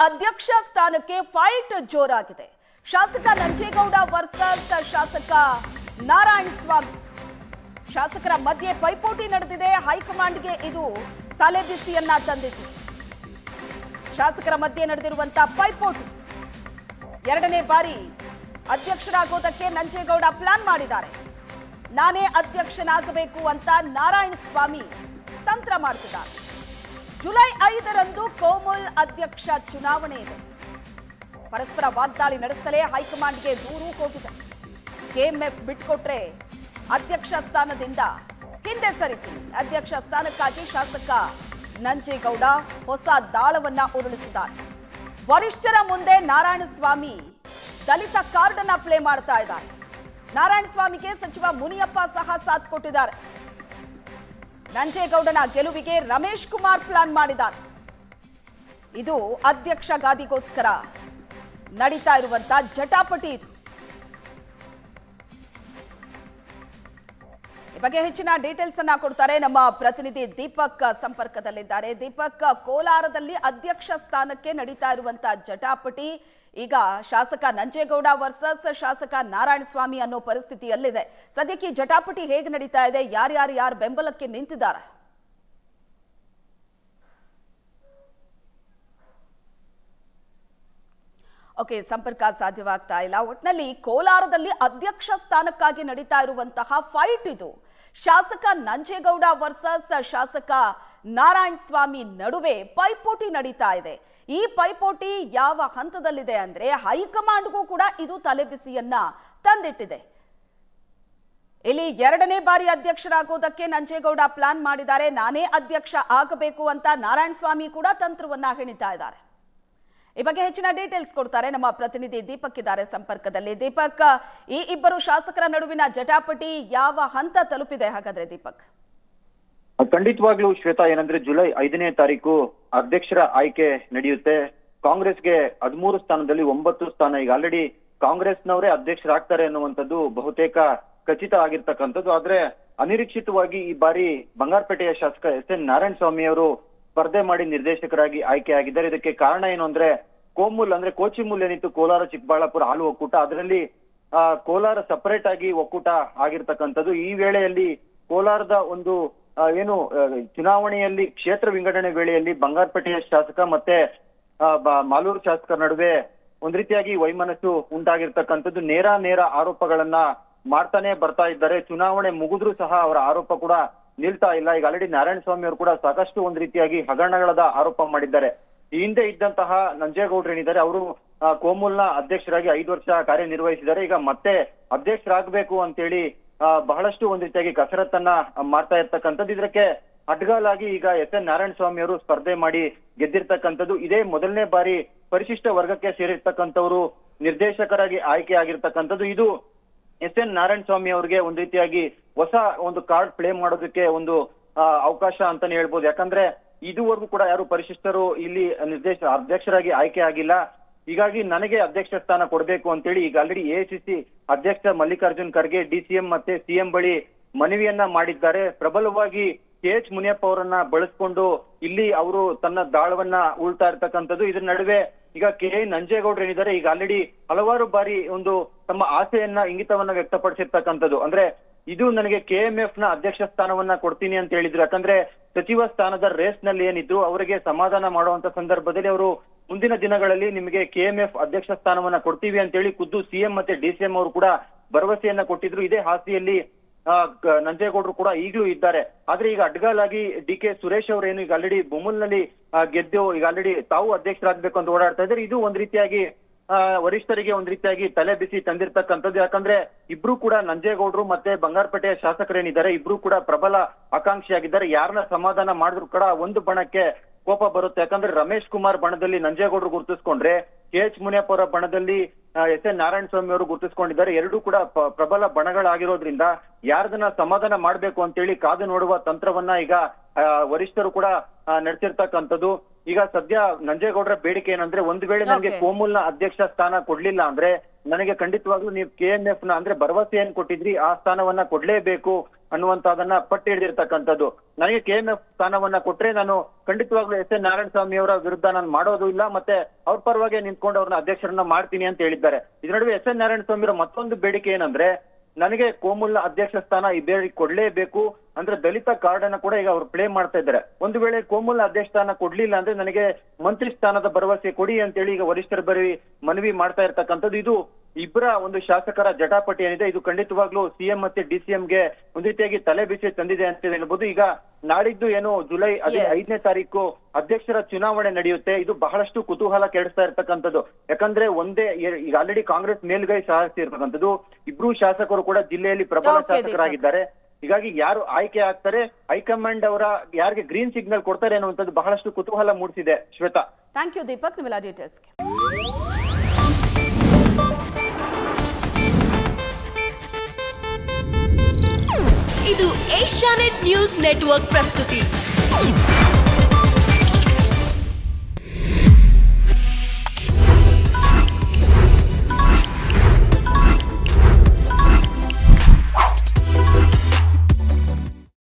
ಅಧ್ಯಕ್ಷ ಸ್ಥಾನಕ್ಕೆ ಫೈಟ್ ಜೋರಾಗಿದೆ. ಶಾಸಕ ನಂಜೇಗೌಡ ವರ್ಸಸ್ ಶಾಸಕ ನಾರಾಯಣಸ್ವಾಮಿ. ಶಾಸಕರ ಮಧ್ಯೆ ಪೈಪೋಟಿ ನಡೆದಿದೆ. ಹೈಕಮಾಂಡ್ಗೆ ಇದು ತಲೆಬಿಸಿಯನ್ನ ತಂದಿದೆ. ಶಾಸಕರ ಮಧ್ಯೆ ನಡೆದಿರುವಂತಹ ಪೈಪೋಟಿ, ಎರಡನೇ ಬಾರಿ ಅಧ್ಯಕ್ಷರಾಗೋದಕ್ಕೆ ನಂಜೇಗೌಡ ಪ್ಲಾನ್ ಮಾಡಿದ್ದಾರೆ. ನಾನೇ ಅಧ್ಯಕ್ಷನಾಗಬೇಕು ಅಂತ ನಾರಾಯಣಸ್ವಾಮಿ ತಂತ್ರ ಮಾಡ್ತಿದ್ದಾರೆ. ಜುಲೈ 5ರಂದು ಕೋಮುಲ್ ಅಧ್ಯಕ್ಷ ಚುನಾವಣೆ ಇದೆ. ಪರಸ್ಪರ ವಾಗ್ದಾಳಿ ನಡೆಸುತ್ತಲೇ ಹೈಕಮಾಂಡ್ಗೆ ದೂರು ಹೋಗಿದೆ. ಕೆಎಂಎಫ್ ಬಿಟ್ಕೊಟ್ರೆ ಅಧ್ಯಕ್ಷ ಸ್ಥಾನದಿಂದ ಹಿಂದೆ ಸರಿತೀನಿ. ಅಧ್ಯಕ್ಷ ಸ್ಥಾನಕ್ಕಾಗಿ ಶಾಸಕ ನಂಜೇಗೌಡ ಹೊಸ ದಾಳವನ್ನ ಉರುಳಿಸಿದ್ದಾರೆ. ವರಿಷ್ಠರ ಮುಂದೆ ನಾರಾಯಣಸ್ವಾಮಿ ದಲಿತ ಕಾರ್ಡ್ ಅನ್ನ ಪ್ಲೇ ಮಾಡ್ತಾ ಇದ್ದಾರೆ. ನಾರಾಯಣಸ್ವಾಮಿಗೆ ಸಚಿವ ಮುನಿಯಪ್ಪ ಸಹ ಸಾಥ್ ಕೊಟ್ಟಿದ್ದಾರೆ. ನಂಜೇಗೌಡನ ಗೆಲುವಿಗೆ ರಮೇಶ್ ಕುಮಾರ್ ಪ್ಲಾನ್ ಮಾಡಿದ್ದಾರೆ. ಇದು ಅಧ್ಯಕ್ಷ ಗಾದಿಗೋಸ್ಕರ ನಡೀತಾ ಇರುವಂತಹ ಜಟಾಪಟಿ. ಇದು ಈ ಬಗ್ಗೆ ಹೆಚ್ಚಿನ ಡೀಟೇಲ್ಸ್ ಅನ್ನ ಕೊಡ್ತಾರೆ ನಮ್ಮ ಪ್ರತಿನಿಧಿ ದೀಪಕ್ ಸಂಪರ್ಕದಲ್ಲಿದ್ದಾರೆ. ದೀಪಕ್, ಕೋಲಾರದಲ್ಲಿ ಅಧ್ಯಕ್ಷ ಸ್ಥಾನಕ್ಕೆ ನಡೀತಾ ಇರುವಂತಹ ಜಟಾಪಟಿ ಈಗ ಶಾಸಕ ನಂಜೇಗೌಡ ವರ್ಸಸ್ ಶಾಸಕ ನಾರಾಯಣಸ್ವಾಮಿ ಅನ್ನೋ ಪರಿಸ್ಥಿತಿಯಲ್ಲಿದೆ. ಸದ್ಯಕ್ಕೆ ಈ ಜಟಾಪಟಿ ಹೇಗೆ ನಡೀತಾ ಇದೆ? ಯಾರು ಬೆಂಬಲಕ್ಕೆ ನಿಂತಿದ್ದಾರೆ? ಓಕೆ, ಸಂಪರ್ಕ ಸಾಧ್ಯವಾಗ್ತಾ ಇಲ್ಲ. ಒಟ್ನಲ್ಲಿ ಕೋಲಾರದಲ್ಲಿ ಅಧ್ಯಕ್ಷ ಸ್ಥಾನಕ್ಕಾಗಿ ನಡೀತಾ ಇರುವಂತಹ ಫೈಟ್ ಇದು. ಶಾಸಕ ನಂಜೇಗೌಡ ವರ್ಸಸ್ ಶಾಸಕ ನಾರಾಯಣಸ್ವಾಮಿ ನಡುವೆ ಪೈಪೋಟಿ ನಡೀತಾ ಇದೆ. ಈ ಪೈಪೋಟಿ ಯಾವ ಹಂತದಲ್ಲಿದೆ ಅಂದ್ರೆ ಹೈಕಮಾಂಡ್ಗೂ ಕೂಡ ಇದು ತಲೆಬಿಸಿಯನ್ನ ತಂದಿಟ್ಟಿದೆ. ಇಲ್ಲಿ ಎರಡನೇ ಬಾರಿ ಅಧ್ಯಕ್ಷರಾಗೋದಕ್ಕೆ ನಂಜೇಗೌಡ ಪ್ಲಾನ್ ಮಾಡಿದ್ದಾರೆ. ನಾನೇ ಅಧ್ಯಕ್ಷ ಆಗಬೇಕು ಅಂತ ನಾರಾಯಣಸ್ವಾಮಿ ಕೂಡ ತಂತ್ರವನ್ನ ಹೆಣಿತಾ ಇದ್ದಾರೆ. ಈ ಬಗ್ಗೆ ಹೆಚ್ಚಿನ ಡೀಟೇಲ್ಸ್ ಕೊಡ್ತಾರೆ ನಮ್ಮ ಪ್ರತಿನಿಧಿ ದೀಪಕ್ ಇದ್ದಾರೆ ಸಂಪರ್ಕದಲ್ಲಿ. ದೀಪಕ್, ಈ ಇಬ್ಬರು ಶಾಸಕರ ನಡುವಿನ ಜಟಾಪಟಿ ಯಾವ ಹಂತ ತಲುಪಿದೆ ಹಾಗಾದ್ರೆ? ದೀಪಕ್, ಖಂಡಿತವಾಗ್ಲೂ ಶ್ವೇತಾ, ಏನಂದ್ರೆ ಜುಲೈ 5ನೇ ತಾರೀಕು ಅಧ್ಯಕ್ಷರ ಆಯ್ಕೆ ನಡೆಯುತ್ತೆ. ಕಾಂಗ್ರೆಸ್ಗೆ 13 ಸ್ಥಾನದಲ್ಲಿ 9 ಸ್ಥಾನ ಈಗ ಆಲ್ರೆಡಿ ಕಾಂಗ್ರೆಸ್ನವರೇ ಅಧ್ಯಕ್ಷರಾಗ್ತಾರೆ ಅನ್ನುವಂಥದ್ದು ಬಹುತೇಕ ಖಚಿತ ಆಗಿರ್ತಕ್ಕಂಥದ್ದು. ಆದ್ರೆ ಅನಿರೀಕ್ಷಿತವಾಗಿ ಈ ಬಾರಿ ಬಂಗಾರಪೇಟೆಯ ಶಾಸಕ ಎಸ್.ಎನ್. ನಾರಾಯಣಸ್ವಾಮಿ ಅವರು ಸ್ಪರ್ಧೆ ಮಾಡಿ ನಿರ್ದೇಶಕರಾಗಿ ಆಯ್ಕೆ ಆಗಿದ್ದಾರೆ. ಇದಕ್ಕೆ ಕಾರಣ ಏನು ಅಂದ್ರೆ ಕೋಮುಲ್ ಅಂದ್ರೆ ಕೋಚಿಮುಲ್ ಏನಿತ್ತು, ಕೋಲಾರ ಚಿಕ್ಕಬಳ್ಳಾಪುರ ಹಾಲು ಒಕ್ಕೂಟ, ಅದರಲ್ಲಿ ಕೋಲಾರ ಸಪರೇಟ್ ಆಗಿ ಒಕ್ಕೂಟ ಆಗಿರ್ತಕ್ಕಂಥದ್ದು. ಈ ವೇಳೆಯಲ್ಲಿ ಕೋಲಾರದ ಒಂದು ಏನು ಚುನಾವಣೆಯಲ್ಲಿ ಕ್ಷೇತ್ರ ವಿಂಗಡಣೆ ವೇಳೆಯಲ್ಲಿ ಬಂಗಾರಪೇಟೆಯ ಶಾಸಕ ಮತ್ತೆ ಮಾಲೂರು ಶಾಸಕರ ನಡುವೆ ಒಂದ್ ರೀತಿಯಾಗಿ ವೈಮನಸ್ಸು ಉಂಟಾಗಿರ್ತಕ್ಕಂಥದ್ದು. ನೇರ ಆರೋಪಗಳನ್ನ ಮಾಡ್ತಾನೆ ಬರ್ತಾ ಇದ್ದಾರೆ. ಚುನಾವಣೆ ಮುಗಿದ್ರೂ ಸಹ ಅವರ ಆರೋಪ ಕೂಡ ನಿಲ್ತಾ ಇಲ್ಲ. ಈಗ ಆಲ್ರೆಡಿ ನಾರಾಯಣಸ್ವಾಮಿ ಅವರು ಕೂಡ ಸಾಕಷ್ಟು ಒಂದ್ ರೀತಿಯಾಗಿ ಹಗರಣಗಳದ ಆರೋಪ ಮಾಡಿದ್ದಾರೆ. ಈ ಹಿಂದೆ ಇದ್ದಂತಹ ನಂಜೇಗೌಡರು ಏನಿದ್ದಾರೆ ಅವರು ಕೋಮುಲ್ನ ಅಧ್ಯಕ್ಷರಾಗಿ 5 ವರ್ಷ ಕಾರ್ಯನಿರ್ವಹಿಸಿದ್ದಾರೆ. ಈಗ ಮತ್ತೆ ಅಧ್ಯಕ್ಷರಾಗಬೇಕು ಅಂತೇಳಿ ಬಹಳಷ್ಟು ಒಂದ್ ರೀತಿಯಾಗಿ ಕಸರತ್ತನ್ನ ಮಾಡ್ತಾ ಇರ್ತಕ್ಕಂಥದ್ದು. ಇದಕ್ಕೆ ಅಡ್ಗಾಲಾಗಿ ಈಗ ಎಸ್.ಎನ್. ನಾರಾಯಣಸ್ವಾಮಿ ಅವರು ಸ್ಪರ್ಧೆ ಮಾಡಿ ಗೆದ್ದಿರ್ತಕ್ಕಂಥದ್ದು. ಇದೇ ಮೊದಲನೇ ಬಾರಿ ಪರಿಶಿಷ್ಟ ವರ್ಗಕ್ಕೆ ಸೇರಿರ್ತಕ್ಕಂಥವ್ರು ನಿರ್ದೇಶಕರಾಗಿ ಆಯ್ಕೆ ಆಗಿರ್ತಕ್ಕಂಥದ್ದು. ಇದು ಎಸ್.ಎನ್. ನಾರಾಯಣಸ್ವಾಮಿ ಅವರಿಗೆ ಒಂದ್ ರೀತಿಯಾಗಿ ಹೊಸ ಒಂದು ಕಾರ್ಡ್ ಪ್ಲೇ ಮಾಡೋದಕ್ಕೆ ಒಂದು ಅವಕಾಶ ಅಂತಾನೆ ಹೇಳ್ಬೋದು. ಯಾಕಂದ್ರೆ ಇದುವರೆಗೂ ಕೂಡ ಯಾರು ಪರಿಶಿಷ್ಟರು ಇಲ್ಲಿ ಅಧ್ಯಕ್ಷರಾಗಿ ಆಯ್ಕೆ ಆಗಿಲ್ಲ. ಹೀಗಾಗಿ ನನಗೆ ಅಧ್ಯಕ್ಷ ಸ್ಥಾನ ಕೊಡಬೇಕು ಅಂತೇಳಿ ಈಗ ಆಲ್ರೆಡಿ ಎಐಸಿಸಿ ಅಧ್ಯಕ್ಷ ಮಲ್ಲಿಕಾರ್ಜುನ್ ಖರ್ಗೆ ಡಿಸಿಎಂ ಮತ್ತೆ ಸಿಎಂ ಬಳಿ ಮನವಿಯನ್ನ ಮಾಡಿದ್ದಾರೆ. ಪ್ರಬಲವಾಗಿ ಕೆ.ಎಚ್. ಮುನಿಯಪ್ಪ ಅವರನ್ನ ಬಳಸ್ಕೊಂಡು ಇಲ್ಲಿ ಅವರು ತನ್ನ ದಾಳವನ್ನ ಉಳ್ತಾ ಇರ್ತಕ್ಕಂಥದ್ದು. ಇದ್ರ ನಡುವೆ ಈಗ ನಂಜೇಗೌಡರು ಏನಿದ್ದಾರೆ ಈಗ ಆಲ್ರೆಡಿ ಹಲವಾರು ಬಾರಿ ಒಂದು ತಮ್ಮ ಆಸೆಯನ್ನ ಇಂಗಿತವನ್ನ ವ್ಯಕ್ತಪಡಿಸಿರ್ತಕ್ಕಂಥದ್ದು. ಅಂದ್ರೆ ಇದು ನನಗೆ ಕೆಎಂಎಫ್ ನ ಅಧ್ಯಕ್ಷ ಸ್ಥಾನವನ್ನ ಕೊಡ್ತೀನಿ ಅಂತ ಹೇಳಿದ್ರು. ಯಾಕಂದ್ರೆ ಸಚಿವ ಸ್ಥಾನದ ರೇಸ್ ನಲ್ಲಿ ಏನಿದ್ರು ಅವರಿಗೆ ಸಮಾಧಾನ ಮಾಡುವಂತ ಸಂದರ್ಭದಲ್ಲಿ ಅವರು ಮುಂದಿನ ದಿನಗಳಲ್ಲಿ ನಿಮಗೆ ಕೆಎಂಎಫ್ ಅಧ್ಯಕ್ಷ ಸ್ಥಾನವನ್ನ ಕೊಡ್ತೀವಿ ಅಂತ ಹೇಳಿ ಖುದ್ದು ಸಿಎಂ ಮತ್ತೆ ಡಿಸಿಎಂ ಅವರು ಕೂಡ ಭರವಸೆಯನ್ನ ಕೊಟ್ಟಿದ್ರು. ಇದೇ ಹಾಸಿಯಲ್ಲಿ ನಂಜೇಗೌಡರು ಕೂಡ ಈಗಲೂ ಇದ್ದಾರೆ. ಆದ್ರೆ ಈಗ ಅಡ್ಗಾಲಾಗಿ ಡಿ.ಕೆ. ಸುರೇಶ್ ಅವರೇನು ಈಗ ಆಲ್ರೆಡಿ ಬೊಮ್ಮಲ್ನಲ್ಲಿ ಗೆದ್ದು ಈಗ ಆಲ್ರೆಡಿ ತಾವು ಅಧ್ಯಕ್ಷರಾಗಬೇಕು ಅಂತ ಓಡಾಡ್ತಾ ಇದ್ದಾರೆ. ಇದು ಒಂದ್ ರೀತಿಯಾಗಿ ವರಿಷ್ಠರಿಗೆ ಒಂದ್ ರೀತಿಯಾಗಿ ತಲೆ ಬಿಸಿ ತಂದಿರ್ತಕ್ಕಂಥದ್ದು. ಯಾಕಂದ್ರೆ ಇಬ್ರು ಕೂಡ ನಂಜೇಗೌಡರು ಮತ್ತೆ ಬಂಗಾರಪೇಟೆಯ ಶಾಸಕರೇನಿದ್ದಾರೆ ಇಬ್ರು ಕೂಡ ಪ್ರಬಲ ಆಕಾಂಕ್ಷಿಯಾಗಿದ್ದಾರೆ. ಯಾರನ್ನ ಸಮಾಧಾನ ಮಾಡಿದ್ರು ಕೂಡ ಒಂದು ಬಣಕ್ಕೆ ಕೋಪ ಬರುತ್ತೆ. ಯಾಕಂದ್ರೆ ರಮೇಶ್ ಕುಮಾರ್ ಬಣದಲ್ಲಿ ನಂಜೇಗೌಡರು ಗುರುತಿಸ್ಕೊಂಡ್ರೆ ಕೆ.ಎಚ್. ಮುನಿಯಪ್ಪ ಅವರ ಬಣದಲ್ಲಿ ಎಸ್.ಎನ್. ನಾರಾಯಣಸ್ವಾಮಿ ಅವರು ಗುರುತಿಸ್ಕೊಂಡಿದ್ದಾರೆ. ಎರಡೂ ಕೂಡ ಪ್ರಬಲ ಬಣಗಳಾಗಿರೋದ್ರಿಂದ ಯಾರದನ್ನ ಸಮಾಧಾನ ಮಾಡ್ಬೇಕು ಅಂತೇಳಿ ಕಾದು ನೋಡುವ ತಂತ್ರವನ್ನ ಈಗ ವರಿಷ್ಠರು ಕೂಡ ನಡೆಸಿರ್ತಕ್ಕಂಥದ್ದು. ಈಗ ಸದ್ಯ ನಂಜೇಗೌಡರ ಬೇಡಿಕೆ ಏನಂದ್ರೆ ಒಂದ್ ವೇಳೆ ನನಗೆ ಕೋಮುಲ್ನ ಅಧ್ಯಕ್ಷ ಸ್ಥಾನ ಕೊಡ್ಲಿಲ್ಲ ಅಂದ್ರೆ ನನಗೆ ಖಂಡಿತವಾಗ್ಲೂ ನೀವು ಕೆಎಂಎಫ್ ನ ಅಂದ್ರೆ ಭರವಸೆ ಏನ್ ಕೊಟ್ಟಿದ್ರಿ ಆ ಸ್ಥಾನವನ್ನ ಕೊಡ್ಲೇಬೇಕು. ಅನ್ನುವಂತದನ್ನ ಪಟ್ಟಿ ಹಿಡಿದಿರ್ತಕ್ಕಂಥದ್ದು. ನನಗೆ KMF ಸ್ಥಾನವನ್ನ ಕೊಟ್ರೆ ನಾನು ಖಂಡಿತವಾಗ್ಲೂ SN ನಾರಾಯಣ ಸ್ವಾಮಿ ಅವರ ವಿರುದ್ಧ ನಾನು ಮಾಡೋದು ಇಲ್ಲ, ಮತ್ತೆ ಅವ್ರ ಪರವಾಗಿ ನಿಂತ್ಕೊಂಡು ಅವ್ರನ್ನ ಅಧ್ಯಕ್ಷರನ್ನ ಮಾಡ್ತೀನಿ ಅಂತ ಹೇಳಿದ್ದಾರೆ. ಇದ್ರ ನಡುವೆ SN ನಾರಾಯಣ ಸ್ವಾಮಿ ಅವರ ಮತ್ತೊಂದು ಬೇಡಿಕೆ ಏನಂದ್ರೆ, ನನಗೆ ಕೋಮುಲ್ ಅಧ್ಯಕ್ಷ ಸ್ಥಾನ ಬೇರೆ ಕೊಡ್ಲೇಬೇಕು ಅಂದ್ರೆ ದಲಿತ ಕಾರ್ಡ್ ಅನ್ನ ಕೂಡ ಈಗ ಅವ್ರು ಪ್ಲೇ ಮಾಡ್ತಾ ಇದ್ದಾರೆ. ಒಂದು ವೇಳೆ ಕೋಮುಲ್ ಅಧ್ಯಕ್ಷ ಸ್ಥಾನ ಕೊಡ್ಲಿಲ್ಲ ಅಂದ್ರೆ ನನಗೆ ಮಂತ್ರಿ ಸ್ಥಾನದ ಭರವಸೆ ಕೊಡಿ ಅಂತೇಳಿ ಈಗ ವರಿಷ್ಠರ ಬರಿ ಮನವಿ ಮಾಡ್ತಾ ಇರ್ತಕ್ಕಂಥದ್ದು. ಇದು ಇಬ್ಬರ ಒಂದು ಶಾಸಕರ ಜಟಾಪಟಿ ಏನಿದೆ, ಇದು ಖಂಡಿತವಾಗ್ಲೂ CM ಮತ್ತೆ DCM ಗೆ ಒಂದು ರೀತಿಯಾಗಿ ತಲೆ ಬಿಸಿ ತಂದಿದೆ ಅಂತ ಹೇಳ್ಬೋದು. ಈಗ ನಾಡಿದ್ದು ಏನು ಜುಲೈ 5ನೇ ತಾರೀಕು ಅಧ್ಯಕ್ಷರ ಚುನಾವಣೆ ನಡೆಯುತ್ತೆ. ಇದು ಬಹಳಷ್ಟು ಕುತೂಹಲ ಕೆಡಿಸ್ತಾ ಇರ್ತಕ್ಕಂಥದ್ದು. ಯಾಕಂದ್ರೆ ಈಗ ಆಲ್ರೆಡಿ ಕಾಂಗ್ರೆಸ್ ಮೇಲ್ಗೈ ಸಾಧಿಸಿರ್ತಕ್ಕಂಥದ್ದು. ಇಬ್ರು ಶಾಸಕರು ಕೂಡ ಜಿಲ್ಲೆಯಲ್ಲಿ ಪ್ರಬಲ ಶಾಸಕರಾಗಿದ್ದಾರೆ. ಹೀಗಾಗಿ ಯಾರು ಆಯ್ಕೆ ಆಗ್ತಾರೆ, ಹೈಕಮಾಂಡ್ ಅವರ ಯಾರಿಗೆ ಗ್ರೀನ್ ಸಿಗ್ನಲ್ ಕೊಡ್ತಾರೆ ಅನ್ನುವಂಥದ್ದು ಬಹಳಷ್ಟು ಕುತೂಹಲ ಮೂಡಿಸಿದೆ. ಶ್ವೇತಾ, ಥ್ಯಾಂಕ್ ಯು ದೀಪಕ್, ನಿಮ್ಮೆಲ್ಲ ಡೀಟೇಲ್ಸ್ಗೆ. ಇದು ಏಷ್ಯಾನೆಟ್ ನ್ಯೂಸ್ ನೆಟ್ವರ್ಕ್ ಪ್ರಸ್ತುತಿ.